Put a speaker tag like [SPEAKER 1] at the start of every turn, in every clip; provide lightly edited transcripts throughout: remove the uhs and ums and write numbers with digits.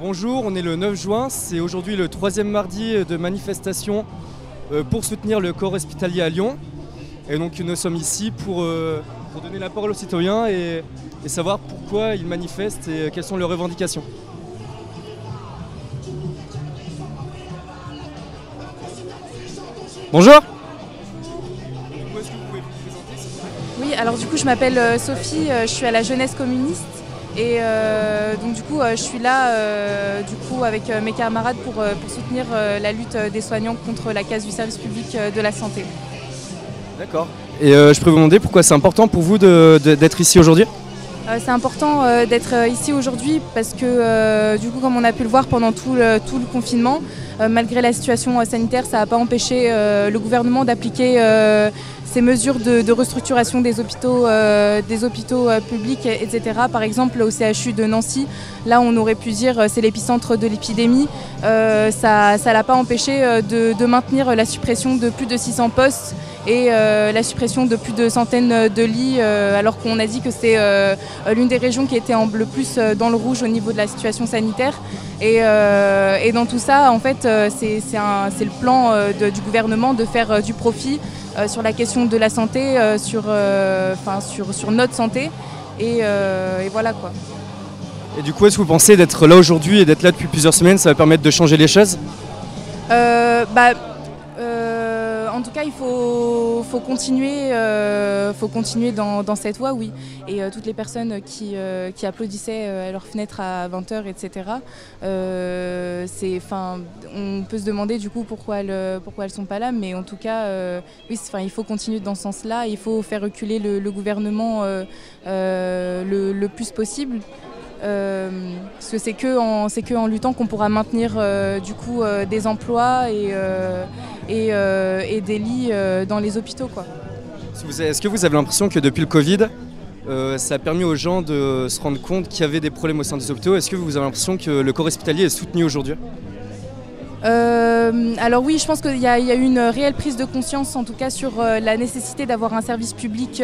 [SPEAKER 1] Bonjour, on est le 9 juin, c'est aujourd'hui le 3e mardi de manifestation pour soutenir le corps hospitalier à Lyon. Et donc nous sommes ici pour donner la parole aux citoyens et savoir pourquoi ils manifestent et quelles sont leurs revendications. Bonjour. Est-ce que vous pouvez vous présenter, s'il vous plaît ?
[SPEAKER 2] Oui, alors du coup je m'appelle Sophie, je suis à la jeunesse communiste et donc du coup je suis là avec mes camarades pour soutenir la lutte des soignants contre la casse du service public de la santé.
[SPEAKER 1] D'accord. Et je pourrais vous demander pourquoi c'est important pour vous d'être ici aujourd'hui ?
[SPEAKER 2] C'est important d'être ici aujourd'hui parce que du coup comme on a pu le voir pendant tout le confinement, malgré la situation sanitaire, ça n'a pas empêché le gouvernement d'appliquer ces mesures de restructuration des hôpitaux publics, etc. Par exemple au CHU de Nancy, là on aurait pu dire c'est l'épicentre de l'épidémie, ça l'a pas empêché de maintenir la suppression de plus de 600 postes et la suppression de plus de centaines de lits, alors qu'on a dit que c'est l'une des régions qui était le plus dans le rouge au niveau de la situation sanitaire. Et dans tout ça, en fait, c'est le plan du gouvernement de faire du profit sur la question de la santé, sur notre santé. Et voilà quoi.
[SPEAKER 1] Et du coup, est-ce que vous pensez d'être là aujourd'hui et d'être là depuis plusieurs semaines, ça va permettre de changer les choses ?
[SPEAKER 2] En tout cas, il faut continuer dans cette voie, oui. Et toutes les personnes qui applaudissaient à leurs fenêtres à 20h, etc., on peut se demander du coup pourquoi elles sont pas là, mais en tout cas, oui, il faut continuer dans ce sens-là. Il faut faire reculer le gouvernement le plus possible. Parce que c'est que en luttant qu'on pourra maintenir des emplois et des lits dans les hôpitaux, quoi.
[SPEAKER 1] Est-ce que vous avez l'impression que depuis le Covid, ça a permis aux gens de se rendre compte qu'il y avait des problèmes au sein des hôpitaux ? Est-ce que vous avez l'impression que le corps hospitalier est soutenu aujourd'hui ?
[SPEAKER 2] Alors oui, je pense qu'il y a eu une réelle prise de conscience, en tout cas sur la nécessité d'avoir un service public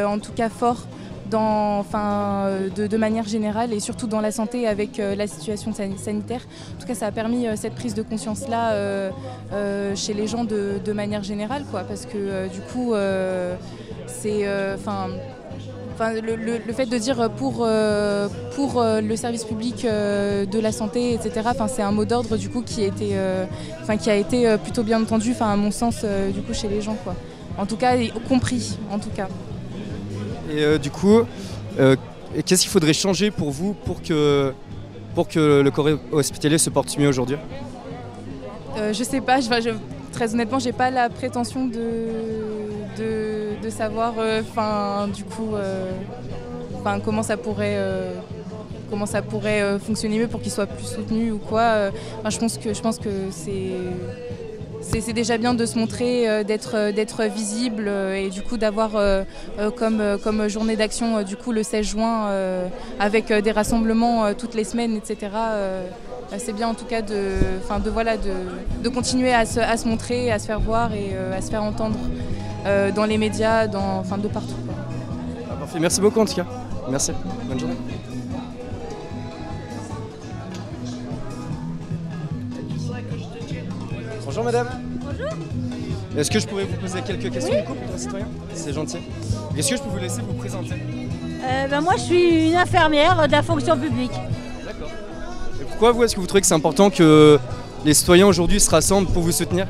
[SPEAKER 2] en tout cas fort de manière générale et surtout dans la santé avec la situation sanitaire. En tout cas, ça a permis cette prise de conscience-là chez les gens de manière générale, quoi, parce que du coup, c'est... le fait de dire pour le service public de la santé, etc., c'est un mot d'ordre du coup qui a été plutôt bien entendu, à mon sens, du coup, chez les gens, quoi. En tout cas, compris, en tout cas.
[SPEAKER 1] Et du coup, qu'est-ce qu'il faudrait changer pour vous pour que le corps hospitalier se porte mieux aujourd'hui ?
[SPEAKER 2] Je sais pas, très honnêtement, j'ai pas la prétention de savoir comment ça pourrait fonctionner mieux pour qu'il soit plus soutenu ou quoi. Je pense que c'est déjà bien de se montrer, d'être visible et du coup d'avoir comme journée d'action du coup le 16 juin avec des rassemblements toutes les semaines, etc. C'est bien en tout cas de continuer à se montrer, à se faire voir et à se faire entendre dans les médias, de partout, quoi.
[SPEAKER 1] Ah, parfait, merci beaucoup en tout cas. Merci, bonne journée. Bonjour madame.
[SPEAKER 3] Bonjour.
[SPEAKER 1] Est-ce que je pourrais vous poser quelques questions du coup pour un citoyen ? C'est gentil. Est-ce que je peux vous laisser vous présenter ?
[SPEAKER 3] Moi je suis une infirmière de la fonction publique.
[SPEAKER 1] D'accord. Et pourquoi est-ce que vous trouvez que c'est important que les citoyens aujourd'hui se rassemblent pour vous soutenir ?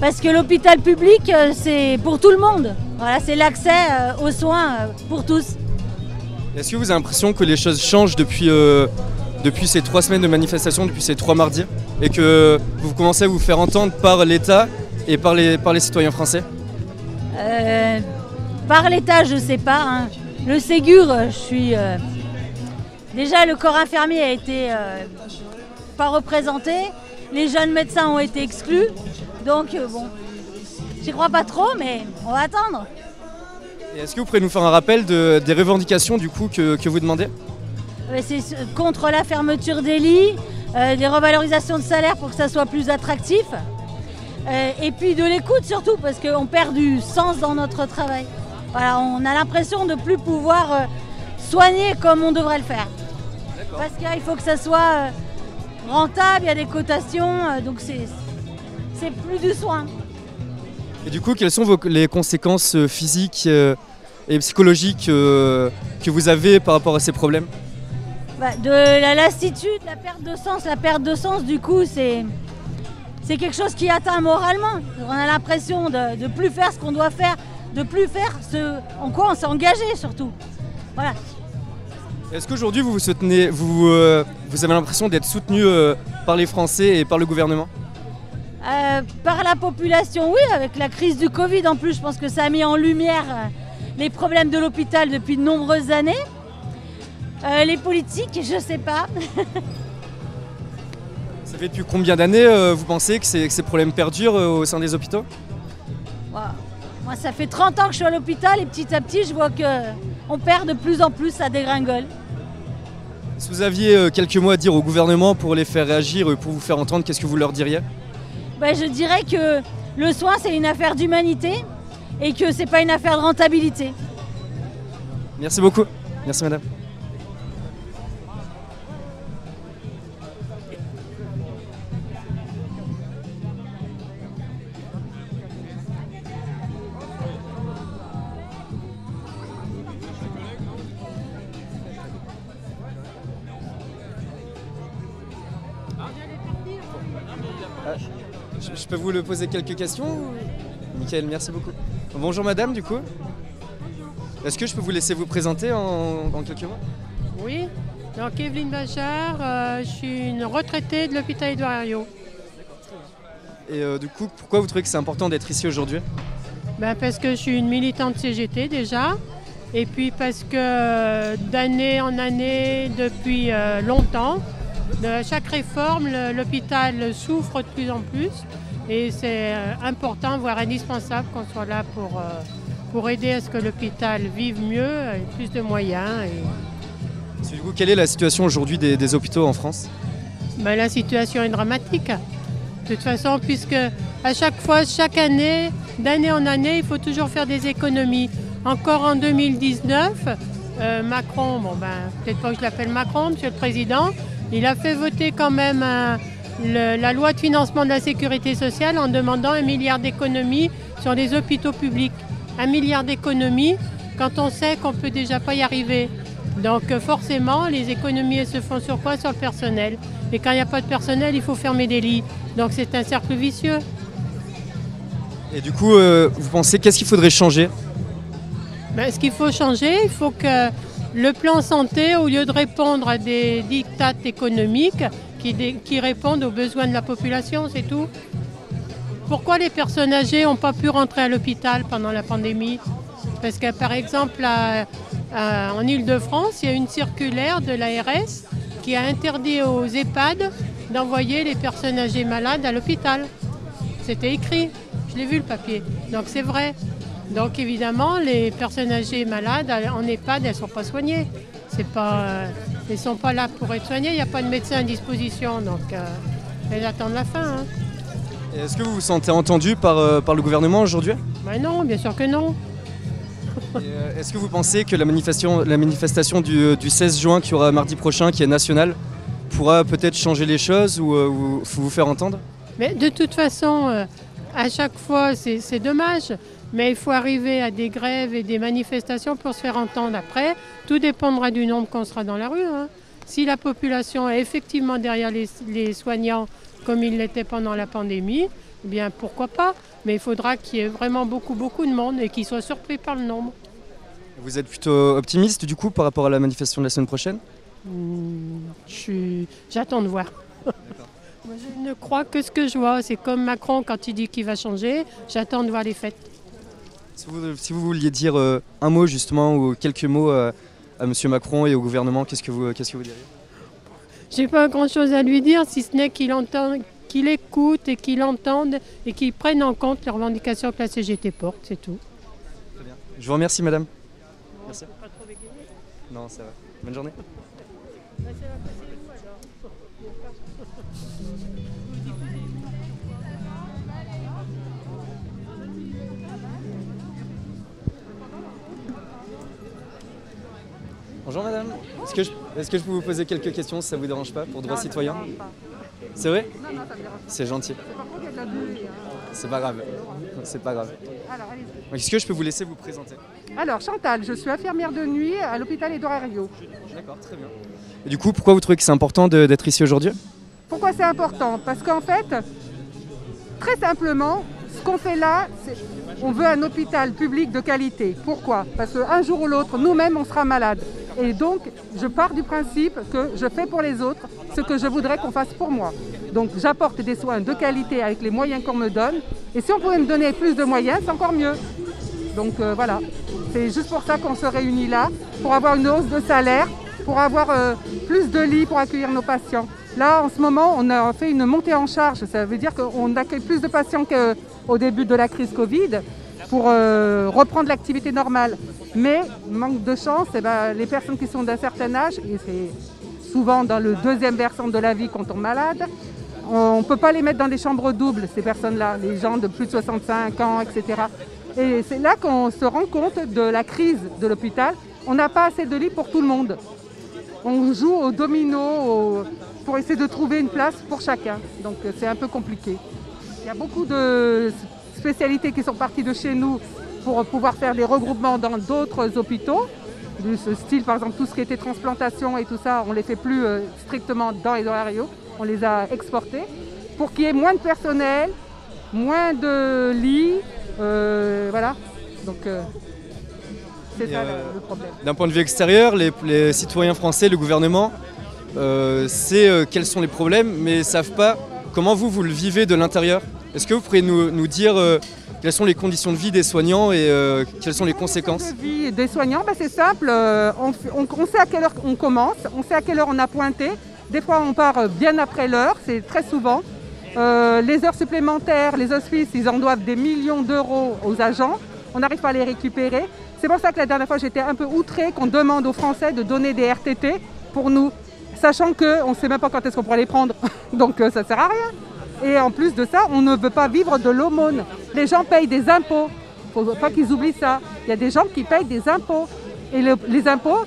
[SPEAKER 3] Parce que l'hôpital public c'est pour tout le monde. Voilà, c'est l'accès aux soins pour tous.
[SPEAKER 1] Est-ce que vous avez l'impression que les choses changent depuis ces 3 semaines de manifestation, depuis ces 3 mardis, et que vous commencez à vous faire entendre par l'État et par les citoyens français ?
[SPEAKER 3] Par l'État, je sais pas, hein. Le Ségur, je suis... Déjà, le corps infirmier a été pas représenté. Les jeunes médecins ont été exclus. Donc, j'y crois pas trop, mais on va attendre.
[SPEAKER 1] Et est-ce que vous pourriez nous faire un rappel des revendications du coup que vous demandez ?
[SPEAKER 3] C'est contre la fermeture des lits, des revalorisations de salaire pour que ça soit plus attractif. Et puis de l'écoute surtout, parce qu'on perd du sens dans notre travail. Voilà, on a l'impression de ne plus pouvoir soigner comme on devrait le faire. Parce qu'il faut que ça soit rentable, il y a des cotations, donc c'est plus du soin.
[SPEAKER 1] Et du coup, quelles sont les conséquences physiques et psychologiques que vous avez par rapport à ces problèmes?
[SPEAKER 3] De la lassitude, la perte de sens. La perte de sens, du coup, c'est quelque chose qui atteint moralement. On a l'impression de ne plus faire ce qu'on doit faire, de plus faire ce en quoi on s'est engagé surtout. Voilà.
[SPEAKER 1] Est-ce qu'aujourd'hui vous avez l'impression d'être soutenu par les Français et par le gouvernement?
[SPEAKER 3] Par la population, oui, avec la crise du Covid en plus, je pense que ça a mis en lumière les problèmes de l'hôpital depuis de nombreuses années. Les politiques, je sais pas.
[SPEAKER 1] Ça fait depuis combien d'années vous pensez que ces problèmes perdurent au sein des hôpitaux?
[SPEAKER 3] Moi, ça fait 30 ans que je suis à l'hôpital et petit à petit, je vois qu'on perd de plus en plus, ça dégringole.
[SPEAKER 1] Si vous aviez quelques mots à dire au gouvernement pour les faire réagir, pour vous faire entendre, qu'est-ce que vous leur diriez?
[SPEAKER 3] Je dirais que le soin, c'est une affaire d'humanité et que c'est pas une affaire de rentabilité.
[SPEAKER 1] Merci beaucoup. Merci madame. Je peux vous poser quelques questions? Michael, merci beaucoup. Bonjour madame, du coup. Est-ce que je peux vous laisser vous présenter en quelques mots?
[SPEAKER 4] Oui, donc Evelyne Bachar, je suis une retraitée de l'hôpital Édouard Herriot.
[SPEAKER 1] Et du coup, pourquoi vous trouvez que c'est important d'être ici aujourd'hui?
[SPEAKER 4] Parce que je suis une militante CGT déjà, et puis parce que d'année en année, depuis longtemps, de chaque réforme, l'hôpital souffre de plus en plus et c'est important, voire indispensable qu'on soit là pour aider à ce que l'hôpital vive mieux, avec plus de moyens.
[SPEAKER 1] Du coup, quelle est la situation aujourd'hui des hôpitaux en France?
[SPEAKER 4] La situation est dramatique. De toute façon, puisque à chaque fois, chaque année, d'année en année, il faut toujours faire des économies. Encore en 2019, Macron, peut-être pas que je l'appelle Macron, Monsieur le Président, il a fait voter quand même la loi de financement de la sécurité sociale en demandant 1 milliard d'économies sur les hôpitaux publics. 1 milliard d'économies quand on sait qu'on ne peut déjà pas y arriver. Donc forcément, les économies elles se font sur quoi? Sur le personnel. Et quand il n'y a pas de personnel, il faut fermer des lits. Donc c'est un cercle vicieux.
[SPEAKER 1] Et du coup, vous pensez qu'est-ce qu'il faudrait changer?
[SPEAKER 4] Ce qu'il faut changer, il faut que le plan santé, au lieu de répondre à des diktats économiques, qui répondent aux besoins de la population, c'est tout. Pourquoi les personnes âgées n'ont pas pu rentrer à l'hôpital pendant la pandémie? Parce que par exemple, en Île-de-France, il y a une circulaire de l'ARS qui a interdit aux EHPAD d'envoyer les personnes âgées malades à l'hôpital. C'était écrit, je l'ai vu le papier, donc c'est vrai. Donc évidemment, les personnes âgées malades en EHPAD, elles ne sont pas soignées. Elles ne sont pas là pour être soignées, il n'y a pas de médecin à disposition, donc elles attendent la fin.
[SPEAKER 1] Est-ce que vous vous sentez entendu par le gouvernement aujourd'hui?
[SPEAKER 4] Non, bien sûr que non.
[SPEAKER 1] Est-ce que vous pensez que la manifestation du 16 juin qui aura mardi prochain, qui est nationale, pourra peut-être changer les choses ou vous faire entendre?
[SPEAKER 4] Mais de toute façon, à chaque fois, c'est dommage. Mais il faut arriver à des grèves et des manifestations pour se faire entendre. Après, tout dépendra du nombre qu'on sera dans la rue. Si la population est effectivement derrière les soignants, comme il l'était pendant la pandémie, eh bien pourquoi pas. Mais il faudra qu'il y ait vraiment beaucoup de monde et qu'ils soient surpris par le nombre.
[SPEAKER 1] Vous êtes plutôt optimiste du coup par rapport à la manifestation de la semaine prochaine?
[SPEAKER 4] J'attends de voir. Moi, je ne crois que ce que je vois. C'est comme Macron quand il dit qu'il va changer. J'attends de voir les faits.
[SPEAKER 1] Si vous vouliez dire un mot justement ou quelques mots à M. Macron et au gouvernement, qu'est-ce que vous diriez?
[SPEAKER 4] Je n'ai pas grand-chose à lui dire, si ce n'est qu'il écoute et qu'il entende et qu'il prenne en compte les revendications que la CGT porte, c'est tout.
[SPEAKER 1] Très bien. Je vous remercie madame. Merci.
[SPEAKER 4] Pas trop bégayer.
[SPEAKER 1] Non, ça va. Bonne journée. Bonjour madame, est-ce que je peux vous poser quelques questions si ça vous dérange pas pour droit citoyen? C'est vrai?
[SPEAKER 5] Non, ça me dérange.
[SPEAKER 1] C'est gentil.
[SPEAKER 5] Par contre, il y a de la buée.
[SPEAKER 1] C'est pas grave. C'est pas grave.
[SPEAKER 5] Alors, allez-y.
[SPEAKER 1] Est-ce que je peux vous laisser vous présenter?
[SPEAKER 5] Alors, Chantal, je suis infirmière de nuit à l'hôpital Édouard Herriot.
[SPEAKER 1] D'accord, très bien. Et du coup, pourquoi vous trouvez que c'est important d'être ici aujourd'hui?
[SPEAKER 5] Pourquoi c'est important? Parce qu'en fait, très simplement, ce qu'on fait là, c'est on veut un hôpital public de qualité. Pourquoi? Parce qu'un jour ou l'autre, nous-mêmes, on sera malade. Et donc, je pars du principe que je fais pour les autres ce que je voudrais qu'on fasse pour moi. Donc, j'apporte des soins de qualité avec les moyens qu'on me donne. Et si on pouvait me donner plus de moyens, c'est encore mieux. Donc, voilà. C'est juste pour ça qu'on se réunit là, pour avoir une hausse de salaire, pour avoir plus de lits pour accueillir nos patients. Là, en ce moment, on a fait une montée en charge. Ça veut dire qu'on accueille plus de patients qu'au début de la crise Covid pour reprendre l'activité normale. Mais, manque de chance, les personnes qui sont d'un certain âge, et c'est souvent dans le deuxième versant de la vie qu'on tombe malade, on ne peut pas les mettre dans des chambres doubles, ces personnes-là, les gens de plus de 65 ans, etc. Et c'est là qu'on se rend compte de la crise de l'hôpital. On n'a pas assez de lits pour tout le monde. On joue au domino pour essayer de trouver une place pour chacun. Donc c'est un peu compliqué. Il y a beaucoup de spécialités qui sont parties de chez nous pour pouvoir faire des regroupements dans d'autres hôpitaux. De ce style, par exemple, tout ce qui était transplantation et tout ça, on ne les fait plus strictement dans les horaires. On les a exportés pour qu'il y ait moins de personnel, moins de lits. Voilà. Donc c'est ça le problème.
[SPEAKER 1] D'un point de vue extérieur, les citoyens français, le gouvernement, sait quels sont les problèmes, mais ne savent pas comment vous le vivez de l'intérieur. Est-ce que vous pourriez nous dire quelles sont les conditions de vie des soignants et quelles sont les conséquences?
[SPEAKER 5] Les conditions de vie des soignants, c'est simple. On sait à quelle heure on commence, on sait à quelle heure on a pointé. Des fois, on part bien après l'heure, c'est très souvent. Les heures supplémentaires, les hospices, ils en doivent des millions d'euros aux agents. On n'arrive pas à les récupérer. C'est pour ça que la dernière fois, j'étais un peu outrée qu'on demande aux Français de donner des RTT pour nous, sachant qu'on ne sait même pas quand est-ce qu'on pourra les prendre. Donc ça ne sert à rien. Et en plus de ça, on ne veut pas vivre de l'aumône. Les gens payent des impôts. Il ne faut pas qu'ils oublient ça. Il y a des gens qui payent des impôts. Et les impôts,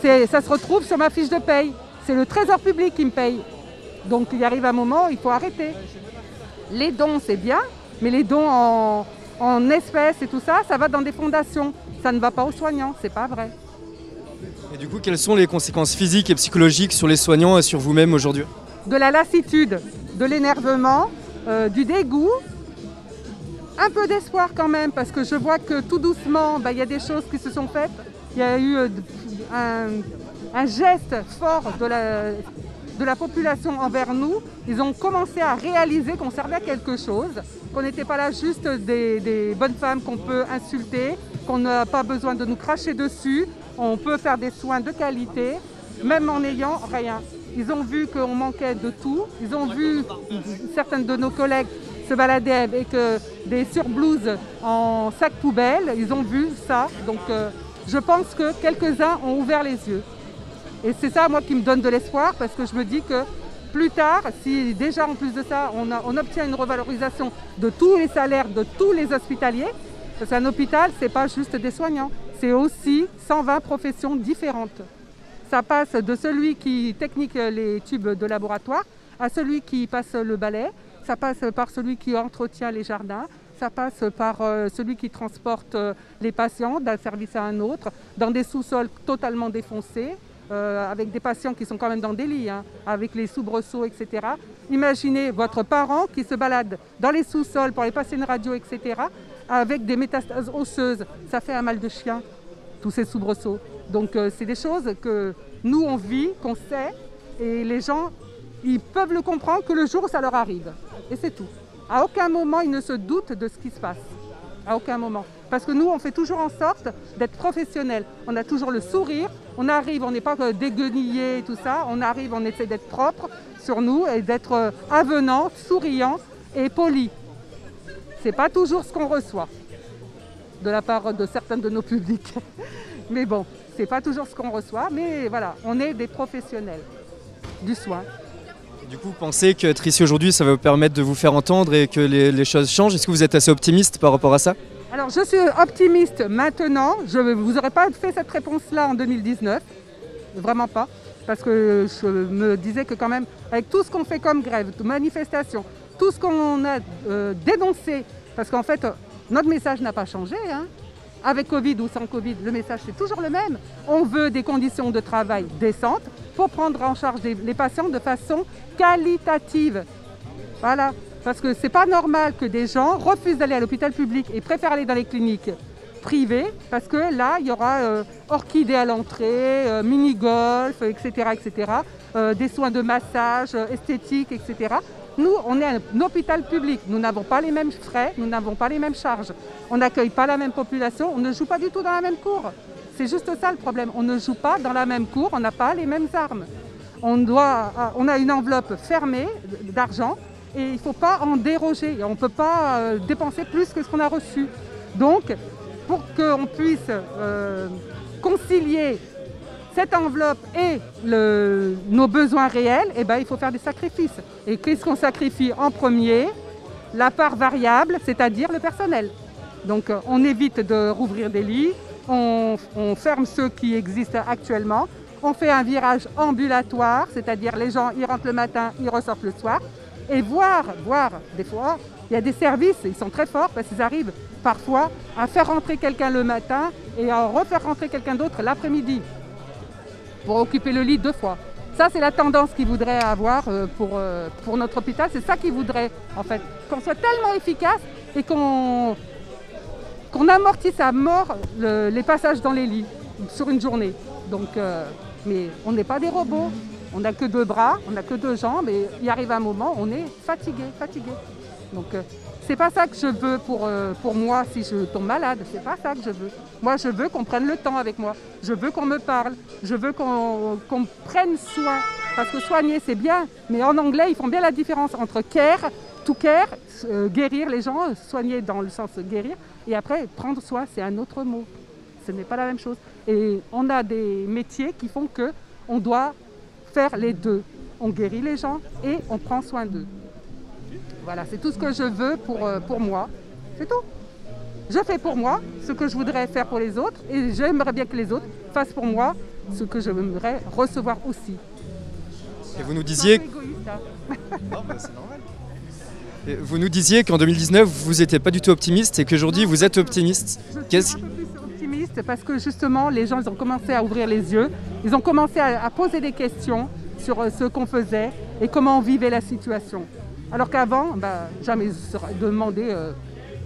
[SPEAKER 5] ça se retrouve sur ma fiche de paye. C'est le trésor public qui me paye. Donc il arrive un moment, il faut arrêter. Les dons, c'est bien, mais les dons en espèces et tout ça, ça va dans des fondations. Ça ne va pas aux soignants, c'est pas vrai.
[SPEAKER 1] Et du coup, quelles sont les conséquences physiques et psychologiques sur les soignants et sur vous-même aujourd'hui?
[SPEAKER 5] De la lassitude, de l'énervement, du dégoût, un peu d'espoir quand même, parce que je vois que tout doucement, il y a des choses qui se sont faites. Il y a eu un geste fort de la population envers nous. Ils ont commencé à réaliser qu'on servait à quelque chose, qu'on n'était pas là juste des bonnes femmes qu'on peut insulter, qu'on n'a pas besoin de nous cracher dessus, on peut faire des soins de qualité, même en n'ayant rien. Ils ont vu qu'on manquait de tout, ils ont vu certaines de nos collègues se balader avec des surblouses en sac poubelle, ils ont vu ça, donc je pense que quelques-uns ont ouvert les yeux. Et c'est ça, moi, qui me donne de l'espoir, parce que je me dis que plus tard, si déjà en plus de ça, on obtient une revalorisation de tous les salaires de tous les hospitaliers, parce qu'un hôpital, ce n'est pas juste des soignants, c'est aussi 120 professions différentes. Ça passe de celui qui technique les tubes de laboratoire à celui qui passe le balai, ça passe par celui qui entretient les jardins, ça passe par celui qui transporte les patients d'un service à un autre, dans des sous-sols totalement défoncés, avec des patients qui sont quand même dans des lits, avec les soubresauts, etc. Imaginez votre parent qui se balade dans les sous-sols pour aller passer une radio, etc., avec des métastases osseuses. Ça fait un mal de chien, tous ces soubresauts. Donc c'est des choses que nous, on vit, qu'on sait, et les gens, ils peuvent le comprendre que le jour où ça leur arrive. Et c'est tout. À aucun moment, ils ne se doutent de ce qui se passe. À aucun moment. Parce que nous, on fait toujours en sorte d'être professionnels. On a toujours le sourire. On arrive, on n'est pas déguenillés et tout ça. On arrive, on essaie d'être propre sur nous et d'être avenant, souriant et poli. C'est pas toujours ce qu'on reçoit de la part de certains de nos publics. Mais bon, c'est pas toujours ce qu'on reçoit. Mais voilà, on est des professionnels du soin.
[SPEAKER 1] Du coup, vous pensez qu'être ici aujourd'hui, ça va vous permettre de vous faire entendre et que les choses changent? Est-ce que vous êtes assez optimiste par rapport à ça?
[SPEAKER 5] Alors, je suis optimiste maintenant. Je ne vous aurais pas fait cette réponse-là en 2019. vraiment pas. Parce que je me disais que quand même, avec tout ce qu'on fait comme grève, manifestation, tout ce qu'on a dénoncé, parce qu'en fait, notre message n'a pas changé, hein. Avec Covid ou sans Covid, le message c'est toujours le même. On veut des conditions de travail décentes pour prendre en charge les patients de façon qualitative. Voilà, parce que c'est pas normal que des gens refusent d'aller à l'hôpital public et préfèrent aller dans les cliniques privées, parce que là, il y aura orchidée à l'entrée, mini-golf, etc., etc., des soins de massage, esthétique, etc. Nous, on est un hôpital public, nous n'avons pas les mêmes frais, nous n'avons pas les mêmes charges. On n'accueille pas la même population, on ne joue pas du tout dans la même cour. C'est juste ça le problème, on ne joue pas dans la même cour, on n'a pas les mêmes armes. On a une enveloppe fermée d'argent et il ne faut pas en déroger. On ne peut pas dépenser plus que ce qu'on a reçu. Donc, pour qu'on puisse concilier cette enveloppe et nos besoins réels, eh ben, il faut faire des sacrifices. Et qu'est-ce qu'on sacrifie en premier? La part variable, c'est-à-dire le personnel. Donc on évite de rouvrir des lits, on ferme ceux qui existent actuellement, on fait un virage ambulatoire, c'est-à-dire les gens ils rentrent le matin, ils ressortent le soir, et voir des fois, il y a des services, ils sont très forts parce qu'ils arrivent parfois à faire rentrer quelqu'un le matin et à refaire rentrer quelqu'un d'autre l'après-midi, pour occuper le lit 2 fois. Ça, c'est la tendance qu'ils voudraient avoir pour notre hôpital. C'est ça qu'ils voudraient, en fait, qu'on soit tellement efficace et qu'on amortisse à mort les passages dans les lits sur une journée. Donc, mais on n'est pas des robots. On n'a que 2 bras, on n'a que 2 jambes et il arrive un moment, on est fatigué. Donc, c'est pas ça que je veux pour moi si je tombe malade, c'est pas ça que je veux. Moi, je veux qu'on prenne le temps avec moi, je veux qu'on me parle, je veux qu'on prenne soin. Parce que soigner, c'est bien, mais en anglais, ils font bien la différence entre care, to care, guérir les gens, soigner dans le sens guérir, et après, prendre soin, c'est un autre mot. Ce n'est pas la même chose. Et on a des métiers qui font qu'on doit faire les deux. On guérit les gens et on prend soin d'eux. Voilà, c'est tout ce que je veux pour moi. C'est tout. Je fais pour moi ce que je voudrais faire pour les autres et j'aimerais bien que les autres fassent pour moi ce que je voudrais recevoir aussi.
[SPEAKER 1] Et vous nous disiez... Non, bah, c'est normal. Et vous nous disiez qu'en 2019, vous n'étiez pas du tout optimiste et qu'aujourd'hui, vous êtes optimiste.
[SPEAKER 5] Je suis un peu plus optimiste parce que justement, les gens ils ont commencé à ouvrir les yeux. Ils ont commencé à poser des questions sur ce qu'on faisait et comment on vivait la situation. Alors qu'avant, jamais ils se seraient demandé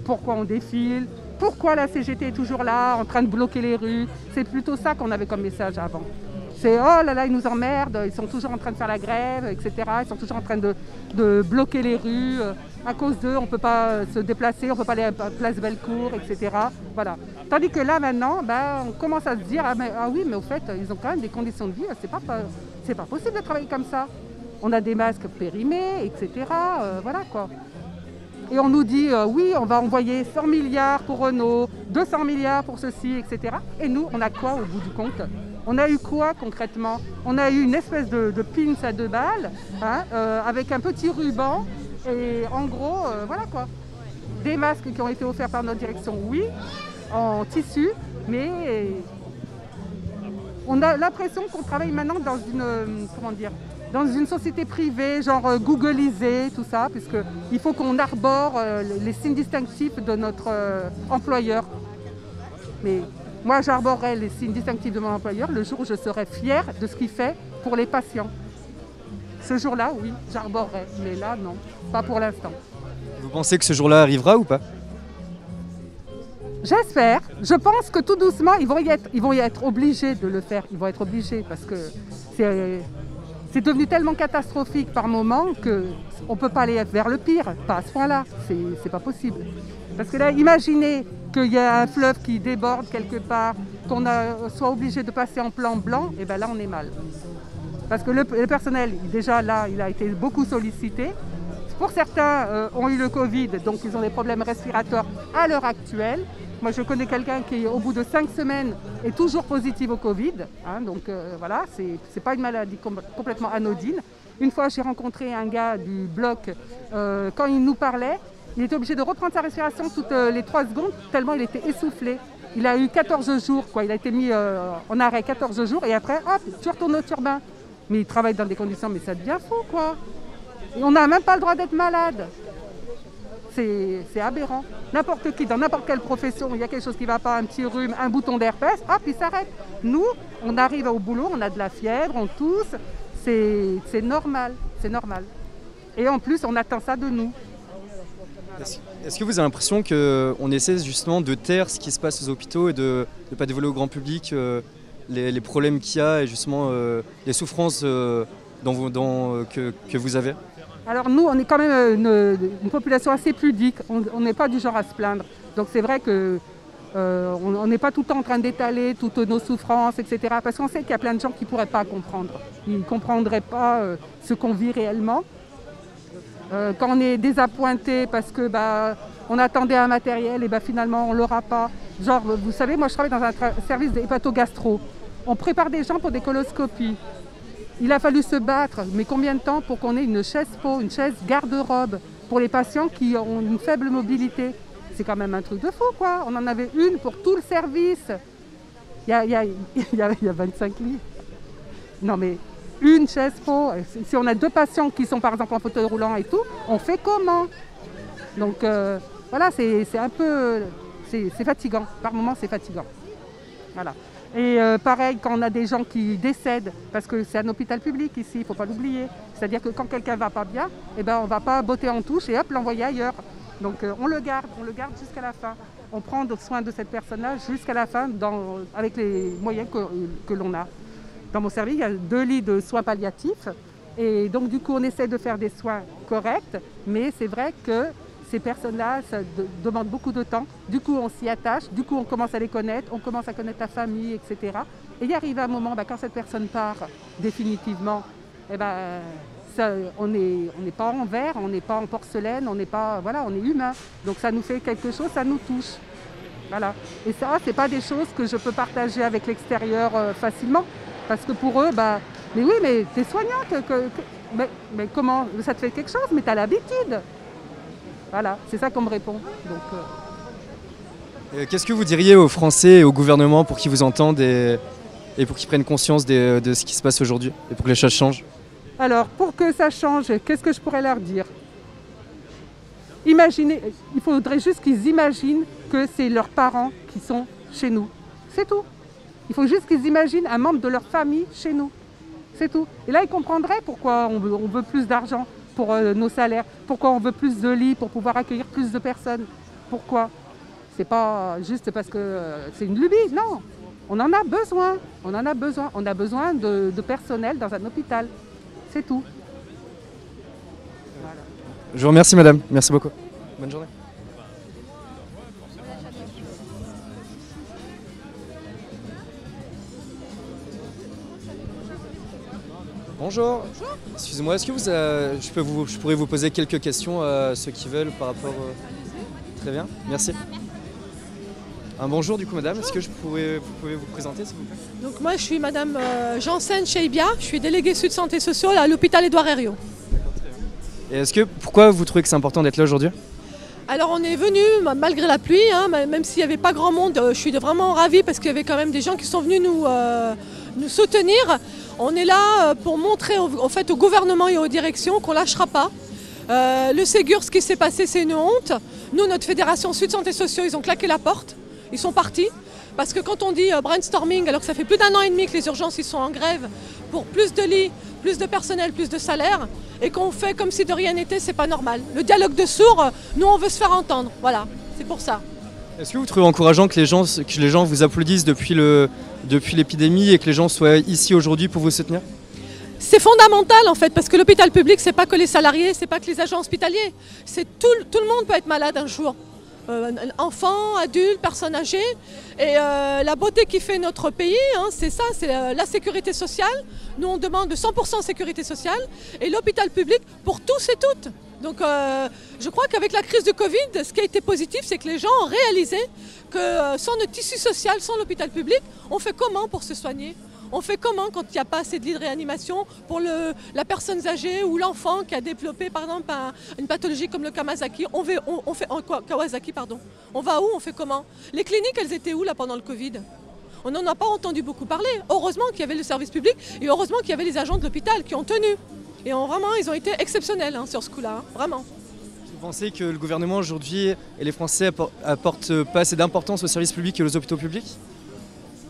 [SPEAKER 5] pourquoi on défile, pourquoi la CGT est toujours là, en train de bloquer les rues. C'est plutôt ça qu'on avait comme message avant. C'est « oh là là, ils nous emmerdent, ils sont toujours en train de faire la grève, etc. Ils sont toujours en train de bloquer les rues. À cause d'eux, on ne peut pas se déplacer, on ne peut pas aller à la place Bellecour, etc. » Voilà. Tandis que là, maintenant, on commence à se dire « ah oui, mais au fait, ils ont quand même des conditions de vie, c'est pas possible de travailler comme ça. » On a des masques périmés, etc. Voilà quoi. Et on nous dit oui, on va envoyer 100 milliards pour Renault, 200 milliards pour ceci, etc. Et nous, on a quoi au bout du compte? On a eu quoi concrètement? On a eu une espèce de pins à 2 balles, hein, avec un petit ruban. Et en gros, voilà quoi. Des masques qui ont été offerts par notre direction, oui, en tissu, mais on a l'impression qu'on travaille maintenant dans dans une société privée, genre googlisée, tout ça, puisqu'il faut qu'on arbore les signes distinctifs de notre employeur. Mais moi, j'arborerai les signes distinctifs de mon employeur le jour où je serai fière de ce qu'il fait pour les patients. Ce jour-là, oui, j'arborerai, mais là, non, pas pour l'instant.
[SPEAKER 1] Vous pensez que ce jour-là arrivera ou pas?
[SPEAKER 5] J'espère. Je pense que tout doucement, ils vont y être obligés de le faire. Ils vont être obligés parce que c'est devenu tellement catastrophique par moment qu'on ne peut pas aller vers le pire. Pas à ce point-là. C'est pas possible. Parce que là, imaginez qu'il y a un fleuve qui déborde quelque part, qu'on soit obligé de passer en plan blanc, et bien là, on est mal. Parce que le personnel, déjà là, il a été beaucoup sollicité. Pour certains, ont eu le Covid, donc ils ont des problèmes respiratoires à l'heure actuelle. Moi, je connais quelqu'un qui, au bout de 5 semaines, est toujours positif au Covid. Hein, donc voilà, c'est pas une maladie complètement anodine. Une fois, j'ai rencontré un gars du bloc, quand il nous parlait, il était obligé de reprendre sa respiration toutes les 3 secondes, tellement il était essoufflé. Il a eu 14 jours, quoi. Il a été mis en arrêt 14 jours et après, hop, tu retournes au turbin. Mais il travaille dans des conditions, mais ça devient fou, quoi. Et on n'a même pas le droit d'être malade. C'est aberrant. N'importe qui, dans n'importe quelle profession, il y a quelque chose qui ne va pas, un petit rhume, un bouton d'herpès, hop, il s'arrête. Nous, on arrive au boulot, on a de la fièvre, on tousse, c'est normal, c'est normal. Et en plus, on attend ça de nous.
[SPEAKER 1] Est-ce que vous avez l'impression qu'on essaie justement de taire ce qui se passe aux hôpitaux et de ne pas dévoiler au grand public les problèmes qu'il y a et justement les souffrances que vous avez?
[SPEAKER 5] Alors nous, on est quand même une population assez pudique, on n'est pas du genre à se plaindre. Donc c'est vrai que on n'est pas tout le temps en train d'étaler toutes nos souffrances, etc. Parce qu'on sait qu'il y a plein de gens qui ne pourraient pas comprendre. Ils ne comprendraient pas ce qu'on vit réellement. Quand on est désappointé parce que on attendait un matériel et finalement on ne l'aura pas. Genre, vous savez, moi je travaille dans un service d'hépatogastro. On prépare des gens pour des coloscopies. Il a fallu se battre, mais combien de temps pour qu'on ait une chaise pot, une chaise garde-robe pour les patients qui ont une faible mobilité? C'est quand même un truc de fou, quoi. On en avait une pour tout le service. Il y a 25 lits. Non mais une chaise pot, si on a 2 patients qui sont par exemple en fauteuil roulant et tout, on fait comment? Donc voilà, c'est un peu... C'est fatigant, par moments c'est fatigant. Voilà. Et pareil, quand on a des gens qui décèdent, parce que c'est un hôpital public ici, il ne faut pas l'oublier. C'est-à-dire que quand quelqu'un ne va pas bien, on ne va pas botter en touche et hop, l'envoyer ailleurs. Donc on le garde jusqu'à la fin. On prend soin de cette personne-là jusqu'à la fin avec les moyens que l'on a. Dans mon service, il y a 2 lits de soins palliatifs. Et donc du coup, on essaie de faire des soins corrects, mais c'est vrai que ces personnes-là, ça demande beaucoup de temps. Du coup, on s'y attache, du coup, on commence à les connaître, on commence à connaître la famille, etc. Et il arrive un moment, quand cette personne part définitivement, on n'est pas en verre, on n'est pas en porcelaine, on n'est pas, voilà, on est humain. Donc ça nous fait quelque chose, ça nous touche. Voilà. Et ça, c'est pas des choses que je peux partager avec l'extérieur facilement, parce que pour eux, mais oui, mais t'es soignante, mais comment, ça te fait quelque chose, mais t'as l'habitude. Voilà, c'est ça qu'on me répond.
[SPEAKER 1] Qu'est-ce que vous diriez aux Français et au gouvernement pour qu'ils vous entendent et pour qu'ils prennent conscience de ce qui se passe aujourd'hui et pour que les choses changent?
[SPEAKER 5] Alors, pour que ça change, qu'est-ce que je pourrais leur dire? Imaginez, il faudrait juste qu'ils imaginent que c'est leurs parents qui sont chez nous. C'est tout. Il faut juste qu'ils imaginent un membre de leur famille chez nous. C'est tout. Et là, ils comprendraient pourquoi on veut plus d'argent pour nos salaires, pourquoi on veut plus de lits pour pouvoir accueillir plus de personnes. Pourquoi? C'est pas juste parce que c'est une lubie, non. On en a besoin, on en a besoin. On a besoin de personnel dans un hôpital. C'est tout. Voilà.
[SPEAKER 1] Je vous remercie madame, merci beaucoup. Bonne journée. Bonjour. Bonjour. Excusez-moi, est-ce que je pourrais vous poser quelques questions à ceux qui veulent par rapport... Très bien, merci. Un bonjour du coup madame, est-ce que vous pouvez vous présenter s'il vous plaît?
[SPEAKER 6] Donc moi je suis madame Janssen Cheibia, je suis déléguée Sud Santé Sociale à l'hôpital Édouard Herriot.
[SPEAKER 1] Et pourquoi vous trouvez que c'est important d'être là aujourd'hui?
[SPEAKER 6] Alors on est venu malgré la pluie, même s'il n'y avait pas grand monde, je suis vraiment ravie parce qu'il y avait quand même des gens qui sont venus nous soutenir. On est là pour montrer au gouvernement et aux directions qu'on ne lâchera pas. Le Ségur, ce qui s'est passé, c'est une honte. Nous, notre fédération Sud Santé Sociaux, ils ont claqué la porte. Ils sont partis. Parce que quand on dit brainstorming, alors que ça fait plus d'1 an et demi que les urgences ils sont en grève pour plus de lits, plus de personnel, plus de salaire, et qu'on fait comme si de rien n'était, c'est pas normal. Le dialogue de sourds, nous on veut se faire entendre. Voilà, c'est pour ça.
[SPEAKER 1] Est-ce que vous trouvez encourageant que les gens vous applaudissent depuis l'épidémie et que les gens soient ici aujourd'hui pour vous soutenir?
[SPEAKER 6] C'est fondamental en fait, parce que l'hôpital public, c'est pas que les salariés, c'est pas que les agents hospitaliers. C'est tout le monde peut être malade un jour. Enfants, adultes, personnes âgées. Et la beauté qui fait notre pays, c'est ça, c'est la sécurité sociale. Nous, on demande de 100% sécurité sociale et l'hôpital public pour tous et toutes. Donc je crois qu'avec la crise du Covid, ce qui a été positif, c'est que les gens ont réalisé que sans notre tissu social, sans l'hôpital public, on fait comment pour se soigner? On fait comment quand il n'y a pas assez de lits de réanimation pour la personne âgée ou l'enfant qui a développé par exemple une pathologie comme le Kawasaki? On va où? On fait comment? Les cliniques, elles étaient où là pendant le Covid? On n'en a pas entendu beaucoup parler. Heureusement qu'il y avait le service public et heureusement qu'il y avait les agents de l'hôpital qui ont tenu. Et vraiment, ils ont été exceptionnels sur ce coup-là, vraiment.
[SPEAKER 1] Vous pensez que le gouvernement aujourd'hui et les Français apportent pas assez d'importance aux services publics et aux hôpitaux publics?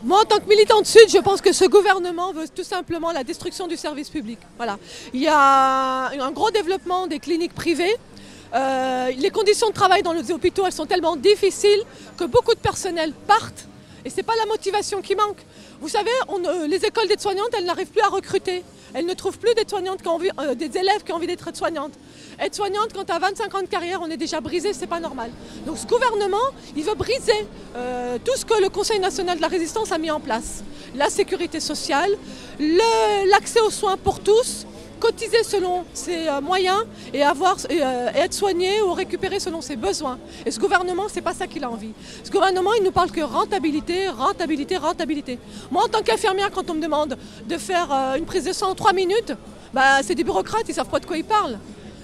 [SPEAKER 6] Moi, en tant que militante Sud, je pense que ce gouvernement veut tout simplement la destruction du service public. Voilà. Il y a un gros développement des cliniques privées. Les conditions de travail dans les hôpitaux, elles sont tellement difficiles que beaucoup de personnel partent. Et ce n'est pas la motivation qui manque. Vous savez, les écoles d'aides-soignantes, elles n'arrivent plus à recruter. Elles ne trouvent plus des élèves qui ont envie d'être aides-soignantes. Aide-soignante, quand tu as 25 ans de carrière, on est déjà brisé, c'est pas normal. Donc ce gouvernement, il veut briser tout ce que le Conseil national de la résistance a mis en place. La sécurité sociale, l'accès aux soins pour tous, cotiser selon ses moyens et être soigné ou récupéré selon ses besoins. Et ce gouvernement, c'est pas ça qu'il a envie. Ce gouvernement, il nous parle que rentabilité, rentabilité, rentabilité. Moi, en tant qu'infirmière, quand on me demande de faire une prise de sang en 3 minutes, c'est des bureaucrates, ils savent pas de quoi ils parlent.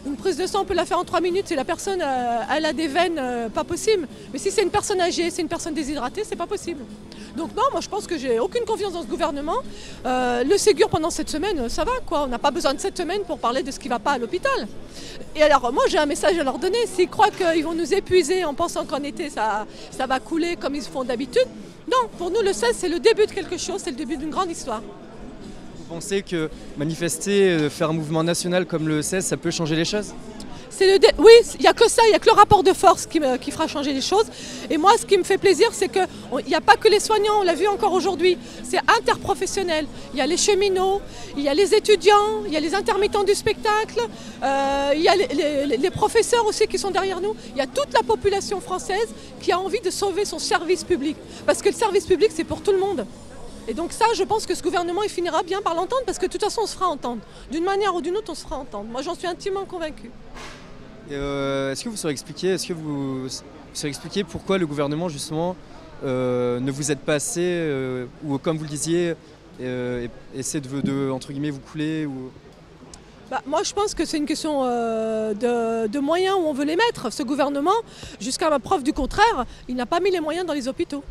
[SPEAKER 6] Une prise de sang, on peut la faire en 3 minutes si la personne elle a des veines, pas possible. Mais si c'est une personne âgée, c'est une personne déshydratée, c'est pas possible. Donc non, moi je pense que j'ai aucune confiance dans ce gouvernement. Le Ségur pendant cette semaine, ça va quoi. On n'a pas besoin de cette semaine pour parler de ce qui ne va pas à l'hôpital. Et alors moi j'ai un message à leur donner. S'ils croient qu'ils vont nous épuiser en pensant qu'en été ça va couler comme ils font d'habitude, non, pour nous le 16 c'est le début de quelque chose, c'est le début d'une grande histoire.
[SPEAKER 1] Vous pensez que manifester, faire un mouvement national comme le 16, ça peut changer les choses?
[SPEAKER 6] Oui, il n'y a que ça, il n'y a que le rapport de force qui fera changer les choses. Et moi, ce qui me fait plaisir, c'est qu'il n'y a pas que les soignants, on l'a vu encore aujourd'hui, c'est interprofessionnel. Il y a les cheminots, il y a les étudiants, il y a les intermittents du spectacle, il y a les professeurs aussi qui sont derrière nous. Il y a toute la population française qui a envie de sauver son service public. Parce que le service public, c'est pour tout le monde. Et donc ça, je pense que ce gouvernement, il finira bien par l'entendre parce que de toute façon, on se fera entendre. D'une manière ou d'une autre, on se fera entendre. Moi, j'en suis intimement convaincue.
[SPEAKER 1] Est-ce que vous saurez expliquer pourquoi le gouvernement justement ne vous aide pas assez ou comme vous le disiez essaie de entre guillemets vous couler ou...
[SPEAKER 6] Moi je pense que c'est une question de moyens où on veut les mettre. Ce gouvernement, jusqu'à ma preuve du contraire, il n'a pas mis les moyens dans les hôpitaux.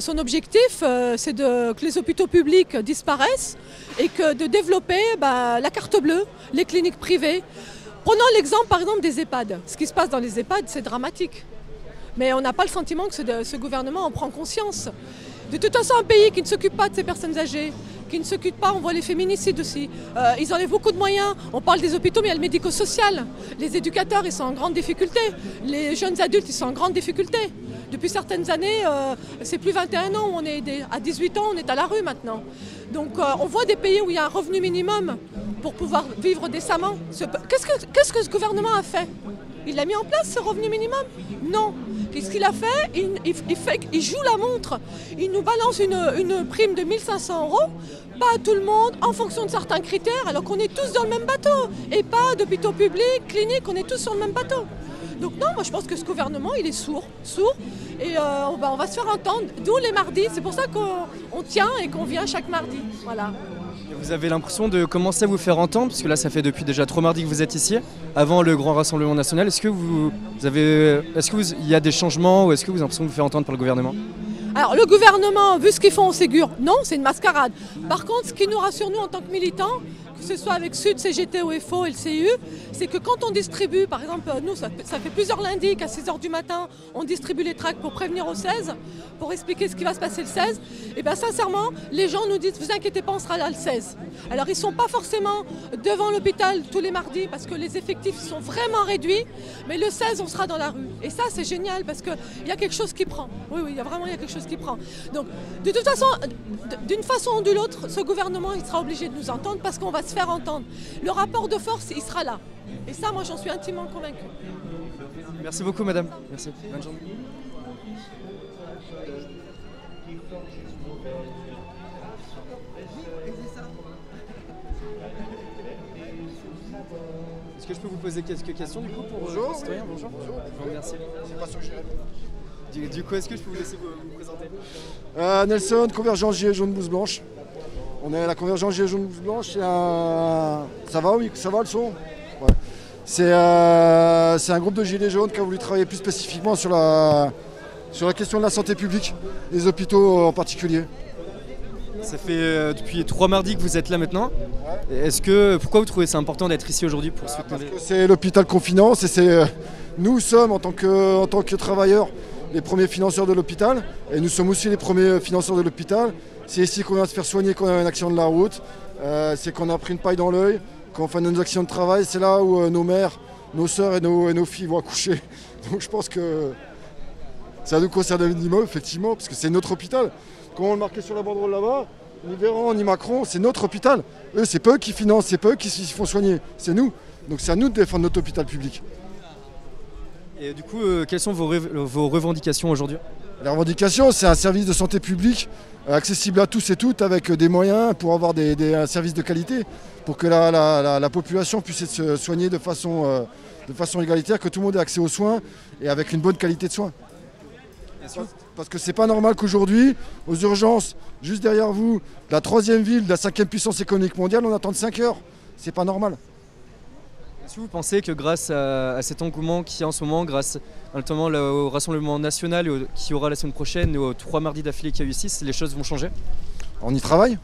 [SPEAKER 6] Son objectif, c'est que les hôpitaux publics disparaissent et que de développer la carte bleue, les cliniques privées. Prenons l'exemple par exemple des EHPAD. Ce qui se passe dans les EHPAD, c'est dramatique. Mais on n'a pas le sentiment que ce gouvernement en prend conscience. De toute façon, un pays qui ne s'occupe pas de ces personnes âgées, qui ne s'occupent pas, on voit les féminicides aussi. Ils enlèvent beaucoup de moyens. On parle des hôpitaux, mais il y a le médico-social. Les éducateurs, ils sont en grande difficulté. Les jeunes adultes, ils sont en grande difficulté. Depuis certaines années, c'est plus 21 ans où on est aidé. À 18 ans, on est à la rue maintenant. Donc on voit des pays où il y a un revenu minimum pour pouvoir vivre décemment. Qu'est-ce que ce gouvernement a fait? Il a mis en place ce revenu minimum? Non. Qu'est-ce qu'il a fait? Il joue la montre. Il nous balance une prime de 1 500 €, pas à tout le monde, en fonction de certains critères, alors qu'on est tous dans le même bateau. Et pas d'hôpitaux publics, cliniques, on est tous sur le même bateau. Donc non, moi je pense que ce gouvernement, il est sourd. Et on va se faire entendre, d'où les mardis. C'est pour ça qu'on tient et qu'on vient chaque mardi. Voilà.
[SPEAKER 1] Vous avez l'impression de commencer à vous faire entendre, parce que là ça fait depuis déjà 3 mardis que vous êtes ici, avant le grand rassemblement national. Est-ce qu'il y a des changements ou est-ce que vous avez l'impression de vous faire entendre par le gouvernement?
[SPEAKER 6] Alors le gouvernement, vu ce qu'ils font au Ségur, non, c'est une mascarade. Par contre, ce qui nous rassure nous en tant que militants, que ce soit avec Sud, CGT, OFO et le CU, c'est que quand on distribue, par exemple, nous, ça fait plusieurs lundis qu'à 6 h du matin, on distribue les tracts pour prévenir au 16, pour expliquer ce qui va se passer le 16. Et bien sincèrement, les gens nous disent, vous inquiétez pas, on sera là le 16. Alors ils ne sont pas forcément devant l'hôpital tous les mardis, parce que les effectifs sont vraiment réduits, mais le 16, on sera dans la rue. Et ça, c'est génial, parce qu'il y a quelque chose qui prend. Oui, il y a quelque chose qui prend. Donc, de toute façon, d'une façon ou de l'autre, ce gouvernement, il sera obligé de nous entendre, parce qu'on va se faire entendre. Le rapport de force, il sera là. Et ça, moi, j'en suis intimement convaincue.
[SPEAKER 1] Merci beaucoup, madame. Merci. Bonne journée. Est-ce que je peux vous poser quelques questions, du coup, pour
[SPEAKER 7] Bonjour.
[SPEAKER 1] citoyen? Bonjour. Merci.
[SPEAKER 7] C'est pas sûr que j'irai.
[SPEAKER 1] Du coup, est-ce que je peux vous laisser vous présenter?
[SPEAKER 7] Nelson, Convergence Gilets jaunes blouse blanche. On est à la convergence Gilets jaunes blanche, ça va, oui, ça va le son. Ouais. C'est un groupe de gilets jaunes qui a voulu travailler plus spécifiquement sur la question de la santé publique, les hôpitaux en particulier.
[SPEAKER 1] Ça fait depuis 3 mardis que vous êtes là maintenant. Pourquoi vous trouvez ça important d'être ici aujourd'hui pour soutenir
[SPEAKER 7] Parce que c'est l'hôpital qu'on finance et nous sommes en tant que travailleurs les premiers financeurs de l'hôpital et nous sommes aussi les premiers financeurs de l'hôpital. C'est ici qu'on vient se faire soigner quand on a un accident de la route, c'est qu'on a pris une paille dans l'œil, quand on fait nos accidents de travail, c'est là où nos mères, nos sœurs et nos filles vont accoucher. Donc je pense que ça nous concerne minimum, effectivement, parce que c'est notre hôpital. Comme on le marquait sur la banderole là-bas, ni Véran ni Macron, c'est notre hôpital. Eux, c'est pas eux qui financent, c'est pas eux qui se font soigner, c'est nous. Donc c'est à nous de défendre notre hôpital public.
[SPEAKER 1] Et du coup, quelles sont vos revendications aujourd'hui?
[SPEAKER 7] La revendication, c'est un service de santé publique accessible à tous et toutes avec des moyens pour avoir un service de qualité, pour que la population puisse se soigner de façon égalitaire, que tout le monde ait accès aux soins et avec une bonne qualité de soins. Parce que c'est pas normal qu'aujourd'hui, aux urgences, juste derrière vous, la 3e ville, la 5e puissance économique mondiale, on attend 5 heures. C'est pas normal.
[SPEAKER 1] Est-ce que vous pensez que grâce à cet engouement qu'il y a en ce moment, grâce notamment au Rassemblement national qui aura la semaine prochaine et aux 3 mardis d'affilée qu'il y a eu ici, les choses vont changer?
[SPEAKER 7] On y travaille.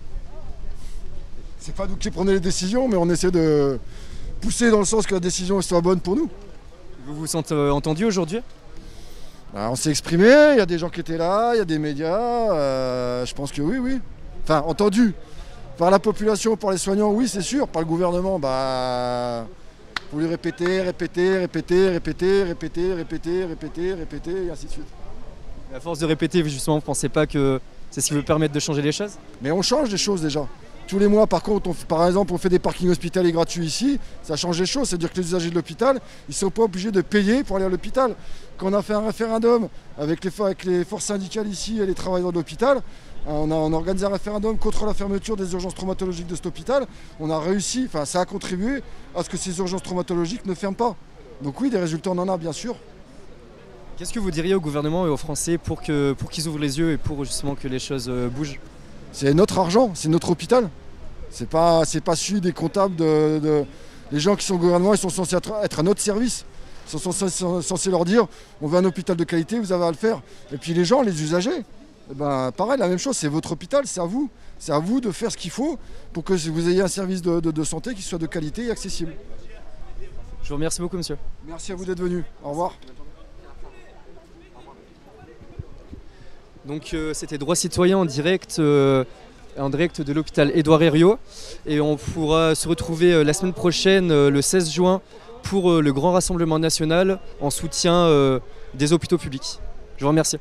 [SPEAKER 7] C'est pas nous qui prenons les décisions, mais on essaie de pousser dans le sens que la décision soit bonne pour nous.
[SPEAKER 1] Vous vous sentez entendu aujourd'hui?
[SPEAKER 7] On s'est exprimé, il y a des gens qui étaient là, il y a des médias, je pense que oui. Enfin, entendu. Par la population, par les soignants, oui, c'est sûr. Par le gouvernement, faut lui répéter, et ainsi de suite.
[SPEAKER 1] À force de répéter, justement, vous ne pensez pas que c'est ce qui veut permettre de changer les choses?
[SPEAKER 7] Mais on change les choses déjà. Tous les mois, par contre, par exemple, on fait des parkings hospitaliers gratuits ici, ça change les choses. C'est-à-dire que les usagers de l'hôpital, ils ne sont pas obligés de payer pour aller à l'hôpital. Quand on a fait un référendum avec les forces syndicales ici et les travailleurs de l'hôpital, on a organisé un référendum contre la fermeture des urgences traumatologiques de cet hôpital. On a réussi, ça a contribué à ce que ces urgences traumatologiques ne ferment pas. Donc oui, des résultats, on en a bien sûr.
[SPEAKER 1] Qu'est-ce que vous diriez au gouvernement et aux Français pour qu'ils ouvrent les yeux et pour justement que les choses bougent?
[SPEAKER 7] C'est notre argent, c'est notre hôpital. C'est pas celui des comptables, les gens qui sont au gouvernement, ils sont censés être à notre service. Ils sont censés leur dire, on veut un hôpital de qualité, vous avez à le faire. Et puis les gens, les usagers, pareil, la même chose, c'est votre hôpital, c'est à vous. C'est à vous de faire ce qu'il faut pour que vous ayez un service de santé qui soit de qualité et accessible.
[SPEAKER 1] Je vous remercie beaucoup, monsieur.
[SPEAKER 7] Merci à vous d'être venu. Au revoir.
[SPEAKER 1] Donc c'était Droit Citoyen en direct de l'hôpital Édouard Herriot. Et on pourra se retrouver la semaine prochaine, le 16 juin, pour le grand rassemblement national en soutien des hôpitaux publics. Je vous remercie.